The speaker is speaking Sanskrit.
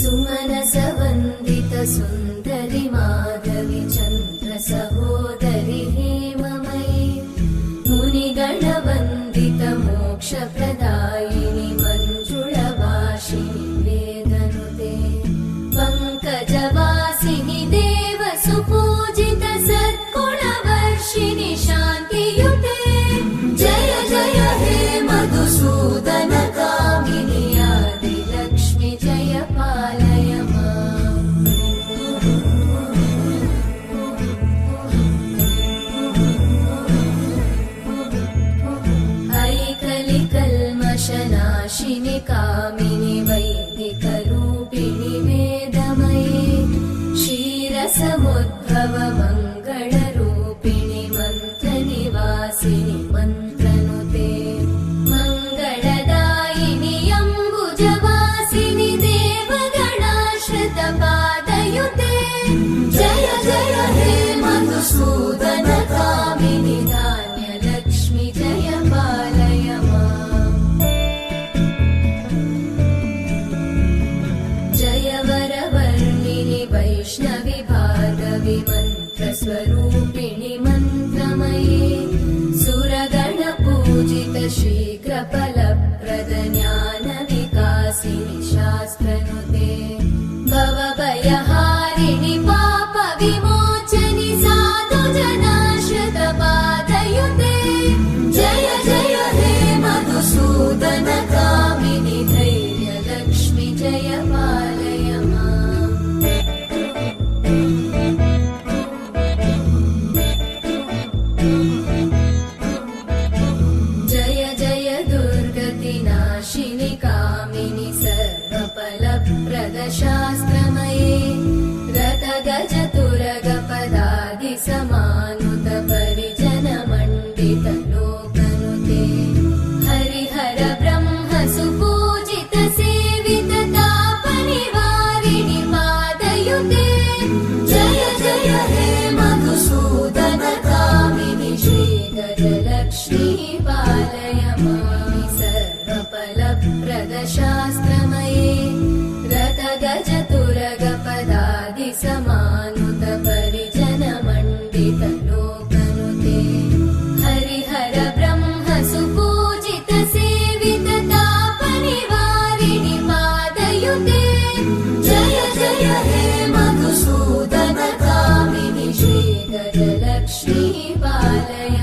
सुमनसवन्दित सुन्दरि माधवि चन्द्र सहोदरि हेममयि मुनिगणवन्दित मोक्षप्रदायिनि मञ्जुळवासिनि वेदनुते पङ्कजवासिनि देव सुपूजित सद्गुणवर्षिणि शान्तियुते जय जय हे मधुसूदन कामिनि आदिलक्ष्मि जय पालय माम् ऐकलिकल्मषनाशिनि कामिनि वैदिकरूपिणि वेदमये क्षीरसमुद्भव मङ्गलरूपिणि मन्त्रनिवासिनि मन्त्रनुते मङ्गलदायिनि अम्बुजवासिनि देवगणाश्रितपादयुते जय जय हे मधुसूदन कामिनि धान्यलक्ष्मि जय पालय माम् जय वरवर्णिनि वैष्णवि भार्गवि मन्त्रस्वरूपिणि मन्त्रमये सुरगणपूजित शीघ्रफलप्रद ज्ञानविकासिनि शास्त्रनुते भवभयहारिणि पापविमोचनि साधुजनाश्रितपादयुते जय जय हे मधुसूदन कामिनि धैर्यलक्ष्मि जय पालय माम् जय जय दुर्गतिनाशिनि कामिनि सर्वफलप्रद शास्त्रमये रथगजतुरगपदादि समानुत परिजनमण्डित लोकनुते हरिहर ब्रह्म सुपूजित सेवित तापनिवारिणि पादयुते जय जय हे मधुसूदन कामिनि श्रीगजलक्ष्मी पालय मामि सर्वफलप्रद शास्त्रमये रथगजतुरगपदादि समानुत परिजनमण्डित लोकनुते हरिहर ब्रह्म सुपूजित सेवित तापनिवारिणि पादयुते जय जय हे मधुसूदन कामिनि श्रीगजलक्ष्मी पालय